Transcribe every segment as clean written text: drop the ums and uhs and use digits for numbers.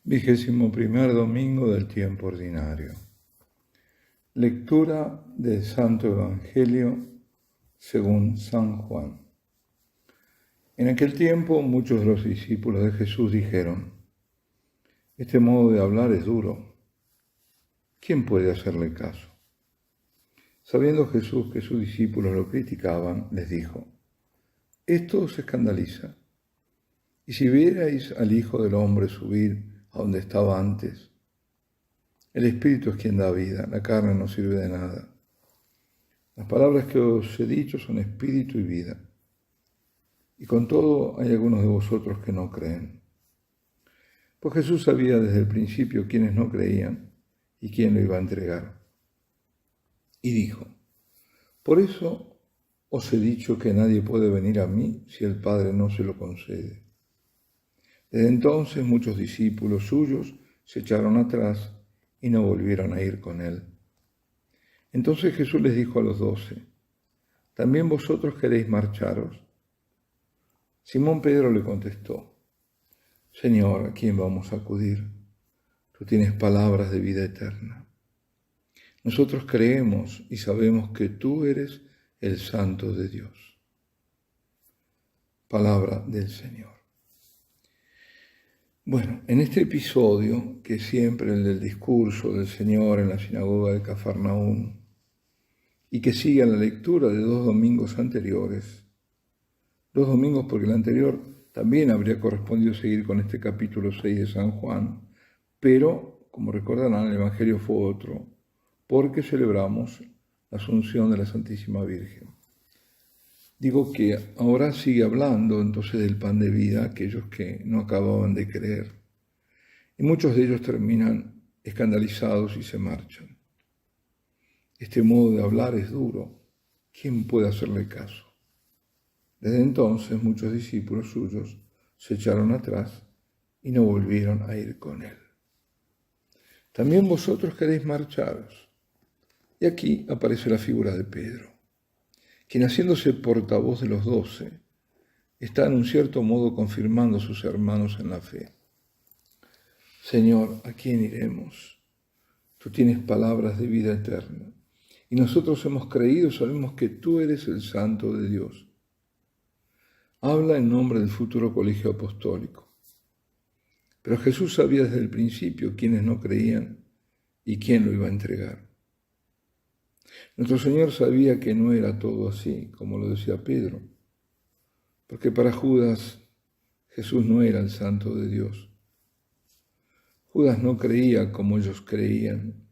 21º domingo del tiempo ordinario. Lectura del Santo Evangelio según San Juan. En aquel tiempo muchos de los discípulos de Jesús dijeron: este modo de hablar es duro. ¿Quién puede hacerle caso? Sabiendo Jesús que sus discípulos lo criticaban, les dijo: esto os escandaliza. Y si vierais al Hijo del Hombre subir a donde estaba antes, el Espíritu es quien da vida, la carne no sirve de nada. Las palabras que os he dicho son espíritu y vida. Y con todo hay algunos de vosotros que no creen. Pues Jesús sabía desde el principio quiénes no creían y quién lo iba a entregar. Y dijo: por eso os he dicho que nadie puede venir a mí si el Padre no se lo concede. Desde entonces muchos discípulos suyos se echaron atrás y no volvieron a ir con él. Entonces Jesús les dijo a los 12: ¿también vosotros queréis marcharos? Simón Pedro le contestó: Señor, ¿a quién vamos a acudir? Tú tienes palabras de vida eterna. Nosotros creemos y sabemos que tú eres el Santo de Dios. Palabra del Señor. Bueno, en este episodio, que es siempre el del discurso del Señor en la sinagoga de Cafarnaúm, y que sigue a la lectura de 2 domingos anteriores, 2 domingos porque el anterior también habría correspondido seguir con este capítulo 6 de San Juan, pero, como recordarán, el Evangelio fue otro, porque celebramos la Asunción de la Santísima Virgen. Digo que ahora sigue hablando entonces del pan de vida, aquellos que no acababan de creer. Y muchos de ellos terminan escandalizados y se marchan. Este modo de hablar es duro. ¿Quién puede hacerle caso? Desde entonces muchos discípulos suyos se echaron atrás y no volvieron a ir con él. También vosotros queréis marcharos. Y aquí aparece la figura de Pedro, quien, haciéndose portavoz de los 12, está en un cierto modo confirmando a sus hermanos en la fe. Señor, ¿a quién iremos? Tú tienes palabras de vida eterna, y nosotros hemos creído, sabemos que tú eres el Santo de Dios. Habla en nombre del futuro colegio apostólico. Pero Jesús sabía desde el principio quiénes no creían y quién lo iba a entregar. Nuestro Señor sabía que no era todo así, como lo decía Pedro, porque para Judas Jesús no era el Santo de Dios. Judas no creía como ellos creían,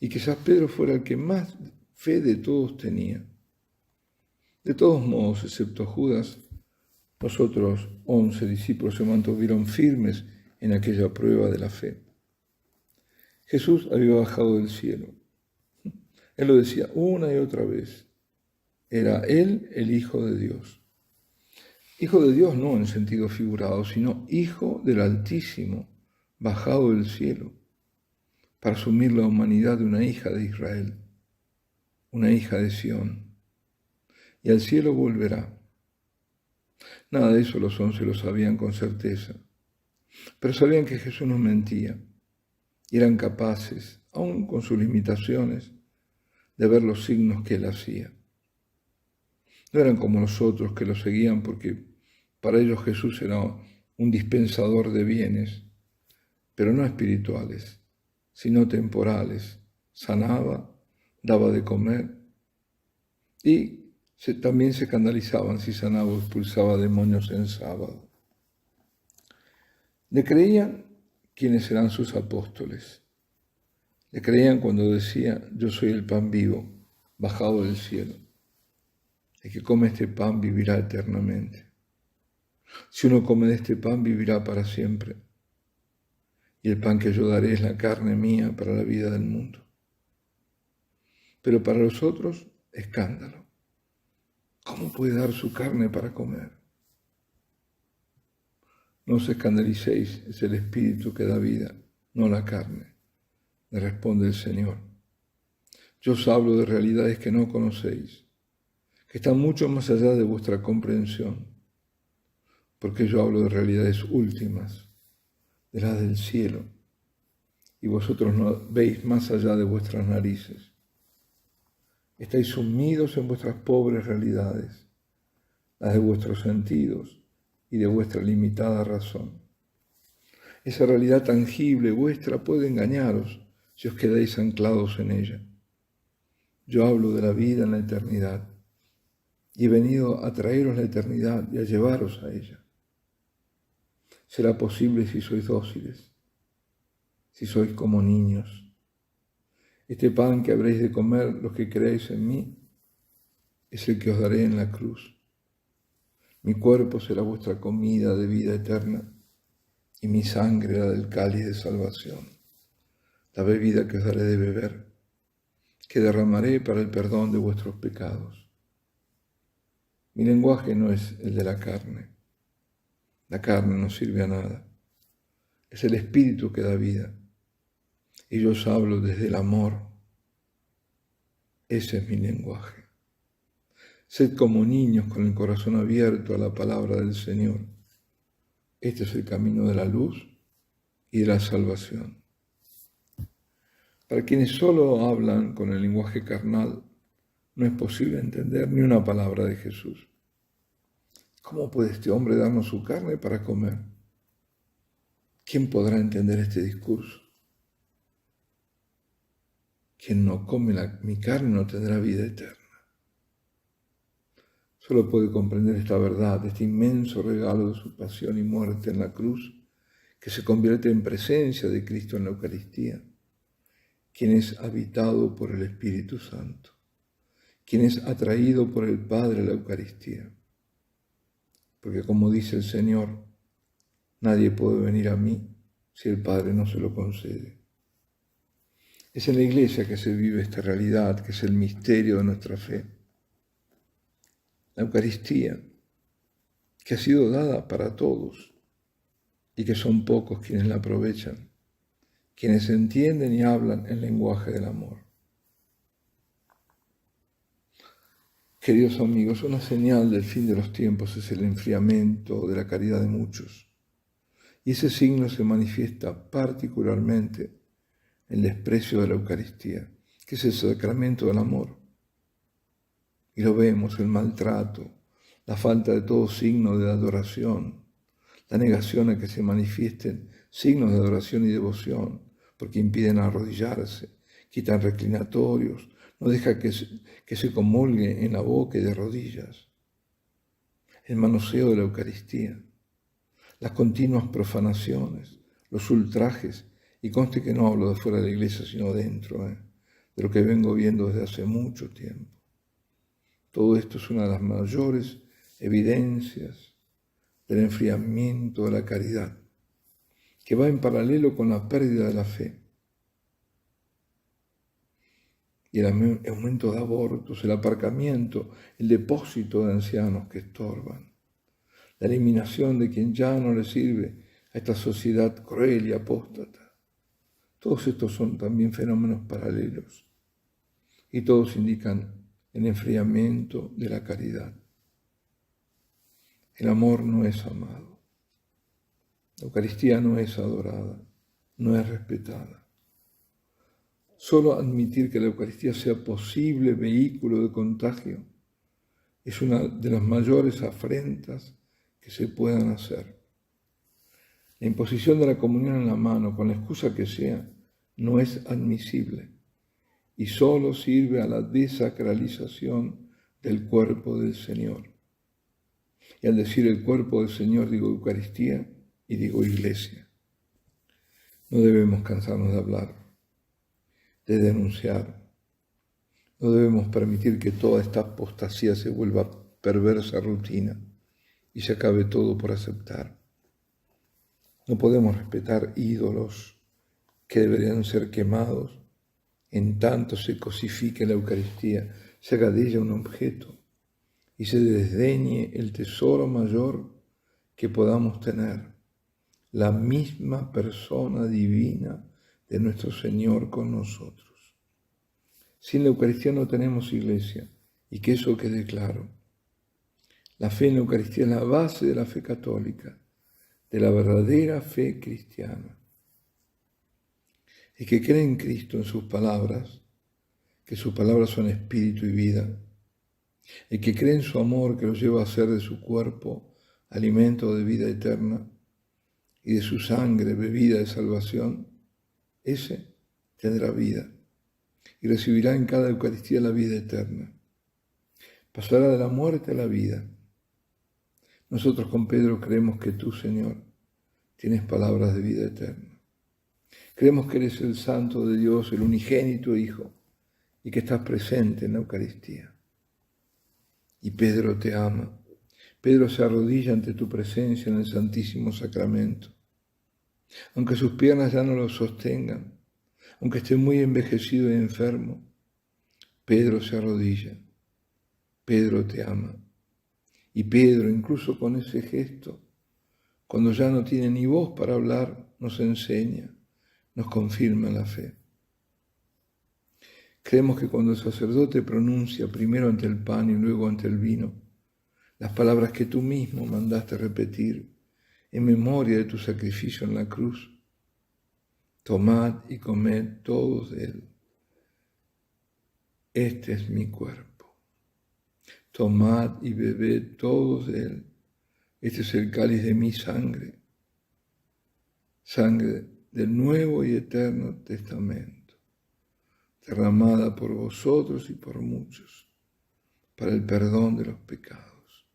y quizás Pedro fuera el que más fe de todos tenía. De todos modos, excepto Judas, los otros 11 discípulos se mantuvieron firmes en aquella prueba de la fe. Jesús había bajado del cielo. Él lo decía una y otra vez. Era Él el Hijo de Dios. Hijo de Dios no en sentido figurado, sino Hijo del Altísimo, bajado del cielo, para asumir la humanidad de una hija de Israel, una hija de Sión. Y al cielo volverá. Nada de eso los 11 lo sabían con certeza, pero sabían que Jesús no mentía y eran capaces, aun con sus limitaciones, de ver los signos que él hacía. No eran como los otros que lo seguían porque para ellos Jesús era un dispensador de bienes, pero no espirituales, sino temporales. Sanaba, daba de comer y también se escandalizaban si sanaba o expulsaba demonios en sábado. Le creían quienes eran sus apóstoles. Le creían cuando decía: yo soy el pan vivo, bajado del cielo. El que come este pan vivirá eternamente. Si uno come de este pan, vivirá para siempre. Y el pan que yo daré es la carne mía para la vida del mundo. Pero para los otros, escándalo. ¿Cómo puede dar su carne para comer? No os escandalicéis, es el Espíritu que da vida, no la carne. Le responde el Señor: yo os hablo de realidades que no conocéis, que están mucho más allá de vuestra comprensión, porque yo hablo de realidades últimas, de las del cielo, y vosotros no veis más allá de vuestras narices. Estáis sumidos en vuestras pobres realidades, las de vuestros sentidos y de vuestra limitada razón. Esa realidad tangible vuestra puede engañaros si os quedáis anclados en ella. Yo hablo de la vida en la eternidad y he venido a traeros la eternidad y a llevaros a ella. Será posible si sois dóciles, si sois como niños. Este pan que habréis de comer los que creáis en mí es el que os daré en la cruz. Mi cuerpo será vuestra comida de vida eterna y mi sangre la del cáliz de salvación, la bebida que os daré de beber, que derramaré para el perdón de vuestros pecados. Mi lenguaje no es el de la carne. La carne no sirve a nada. Es el Espíritu que da vida. Y yo os hablo desde el amor. Ese es mi lenguaje. Sed como niños con el corazón abierto a la palabra del Señor. Este es el camino de la luz y de la salvación. Para quienes solo hablan con el lenguaje carnal, no es posible entender ni una palabra de Jesús. ¿Cómo puede este hombre darnos su carne para comer? ¿Quién podrá entender este discurso? Quien no come mi carne no tendrá vida eterna. Solo puede comprender esta verdad, este inmenso regalo de su pasión y muerte en la cruz, que se convierte en presencia de Cristo en la Eucaristía, quien es habitado por el Espíritu Santo, quien es atraído por el Padre a la Eucaristía. Porque como dice el Señor, nadie puede venir a mí si el Padre no se lo concede. Es en la Iglesia que se vive esta realidad, que es el misterio de nuestra fe. La Eucaristía, que ha sido dada para todos y que son pocos quienes la aprovechan, quienes entienden y hablan el lenguaje del amor. Queridos amigos, una señal del fin de los tiempos es el enfriamiento de la caridad de muchos. Y ese signo se manifiesta particularmente en el desprecio de la Eucaristía, que es el sacramento del amor. Y lo vemos, el maltrato, la falta de todo signo de adoración, la negación a que se manifiesten signos de adoración y devoción, porque impiden arrodillarse, quitan reclinatorios, no deja que se comulgue en la boca y de rodillas. El manoseo de la Eucaristía, las continuas profanaciones, los ultrajes, y conste que no hablo de fuera de la iglesia, sino dentro, de lo que vengo viendo desde hace mucho tiempo. Todo esto es una de las mayores evidencias del enfriamiento de la caridad, que va en paralelo con la pérdida de la fe. Y el aumento de abortos, el aparcamiento, el depósito de ancianos que estorban, la eliminación de quien ya no le sirve a esta sociedad cruel y apóstata. Todos estos son también fenómenos paralelos y todos indican el enfriamiento de la caridad. El amor no es amado, la Eucaristía no es adorada, no es respetada. Solo admitir que la Eucaristía sea posible vehículo de contagio es una de las mayores afrentas que se puedan hacer. La imposición de la comunión en la mano, con la excusa que sea, no es admisible y solo sirve a la desacralización del cuerpo del Señor. Y al decir el cuerpo del Señor digo Eucaristía y digo Iglesia. No debemos cansarnos de hablar, de denunciar. No debemos permitir que toda esta apostasía se vuelva perversa rutina y se acabe todo por aceptar. No podemos respetar ídolos que deberían ser quemados en tanto se cosifique la Eucaristía, se haga de ella un objeto y se desdeñe el tesoro mayor que podamos tener, la misma persona divina de nuestro Señor con nosotros. Sin la Eucaristía no tenemos iglesia, y que eso quede claro. La fe en la Eucaristía es la base de la fe católica, de la verdadera fe cristiana. El que cree en Cristo, en sus palabras, que sus palabras son espíritu y vida, el que cree en su amor que lo lleva a hacer de su cuerpo alimento de vida eterna y de su sangre bebida de salvación, ese tendrá vida y recibirá en cada Eucaristía la vida eterna. Pasará de la muerte a la vida. Nosotros con Pedro creemos que tú, Señor, tienes palabras de vida eterna. Creemos que eres el Santo de Dios, el unigénito Hijo, y que estás presente en la Eucaristía. Y Pedro te ama. Pedro se arrodilla ante tu presencia en el Santísimo Sacramento. Aunque sus piernas ya no lo sostengan, aunque esté muy envejecido y enfermo, Pedro se arrodilla. Pedro te ama. Y Pedro, incluso con ese gesto, cuando ya no tiene ni voz para hablar, nos enseña, nos confirma la fe. Creemos que cuando el sacerdote pronuncia primero ante el pan y luego ante el vino, las palabras que tú mismo mandaste repetir en memoria de tu sacrificio en la cruz, tomad y comed todos de él. Este es mi cuerpo. Tomad y bebed todos de él. Este es el cáliz de mi sangre, sangre del nuevo y eterno testamento, derramada por vosotros y por muchos, para el perdón de los pecados.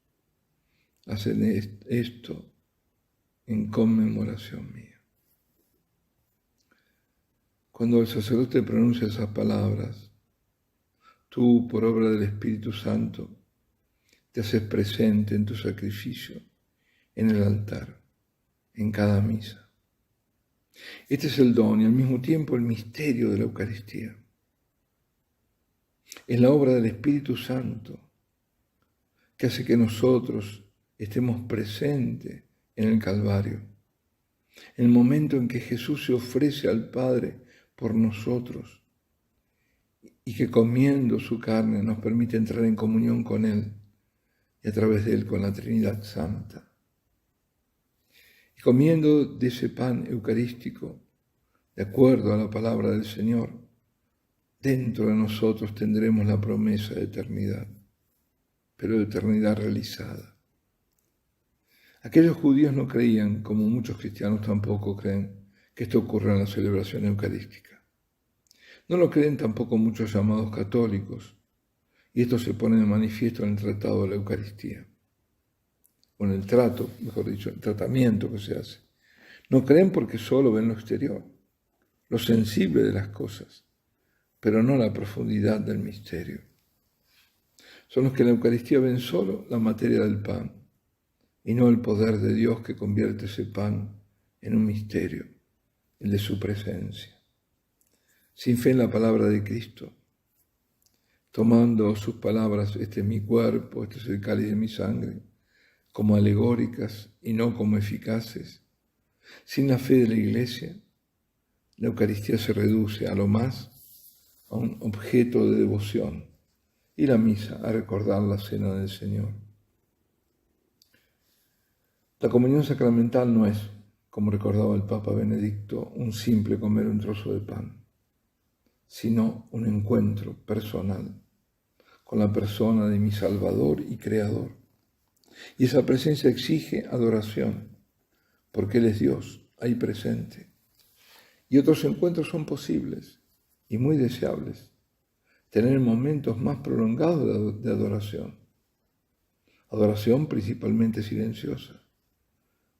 Haced esto en conmemoración mía. Cuando el sacerdote pronuncia esas palabras, tú, por obra del Espíritu Santo, te haces presente en tu sacrificio, en el altar, en cada misa. Este es el don y al mismo tiempo el misterio de la Eucaristía. Es la obra del Espíritu Santo que hace que nosotros estemos presentes en el Calvario, en el momento en que Jesús se ofrece al Padre por nosotros y que comiendo su carne nos permite entrar en comunión con Él y a través de Él con la Trinidad Santa. Y comiendo de ese pan eucarístico, de acuerdo a la palabra del Señor, dentro de nosotros tendremos la promesa de eternidad, pero de eternidad realizada. Aquellos judíos no creían, como muchos cristianos tampoco creen, que esto ocurra en la celebración eucarística. No lo creen tampoco muchos llamados católicos, y esto se pone de manifiesto en el tratado de la Eucaristía, o en el trato, mejor dicho, el tratamiento que se hace. No creen porque solo ven lo exterior, lo sensible de las cosas, pero no la profundidad del misterio. Son los que en la Eucaristía ven solo la materia del pan, y no el poder de Dios que convierte ese pan en un misterio, el de su presencia. Sin fe en la palabra de Cristo, tomando sus palabras, este es mi cuerpo, este es el cáliz de mi sangre, como alegóricas y no como eficaces, sin la fe de la Iglesia, la Eucaristía se reduce a lo más a un objeto de devoción y la misa a recordar la cena del Señor. La comunión sacramental no es, como recordaba el Papa Benedicto, un simple comer un trozo de pan, sino un encuentro personal con la persona de mi Salvador y Creador. Y esa presencia exige adoración, porque Él es Dios, ahí presente. Y otros encuentros son posibles y muy deseables. Tener momentos más prolongados de adoración. Adoración principalmente silenciosa,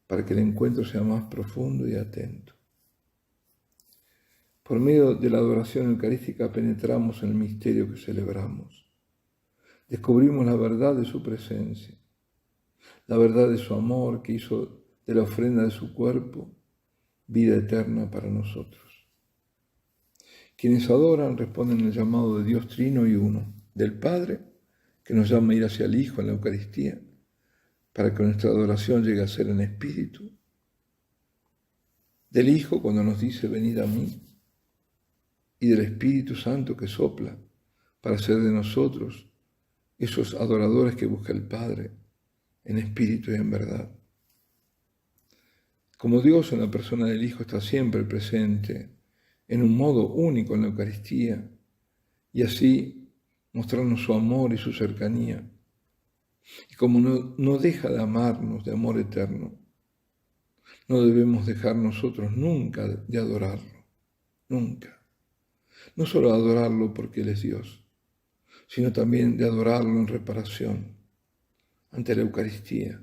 para que el encuentro sea más profundo y atento. Por medio de la adoración eucarística penetramos en el misterio que celebramos. Descubrimos la verdad de su presencia, la verdad de su amor que hizo de la ofrenda de su cuerpo vida eterna para nosotros. Quienes adoran responden al llamado de Dios Trino y Uno, del Padre, que nos llama a ir hacia el Hijo en la Eucaristía, para que nuestra adoración llegue a ser en espíritu, del Hijo cuando nos dice venid a mí, y del Espíritu Santo que sopla para hacer de nosotros esos adoradores que busca el Padre en espíritu y en verdad. Como Dios en la persona del Hijo está siempre presente en un modo único en la Eucaristía, y así mostrarnos su amor y su cercanía. Y como no deja de amarnos de amor eterno, no debemos dejar nosotros nunca de adorarlo, nunca. No solo adorarlo porque Él es Dios, sino también de adorarlo en reparación ante la Eucaristía,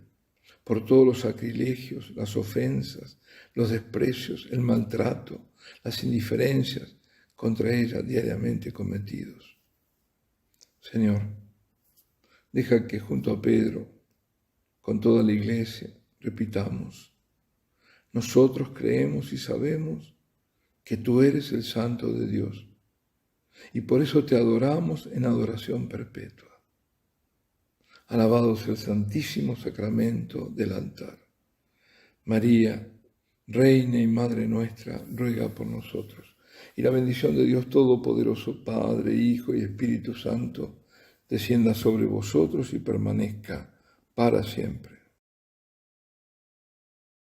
por todos los sacrilegios, las ofensas, los desprecios, el maltrato, las indiferencias contra ella diariamente cometidos. Señor, deja que junto a Pedro, con toda la Iglesia, repitamos: nosotros creemos y sabemos que tú eres el Santo de Dios, y por eso te adoramos en adoración perpetua. Alabado sea el Santísimo Sacramento del altar. María, Reina y Madre nuestra, ruega por nosotros. Y la bendición de Dios Todopoderoso, Padre, Hijo y Espíritu Santo, descienda sobre vosotros y permanezca para siempre.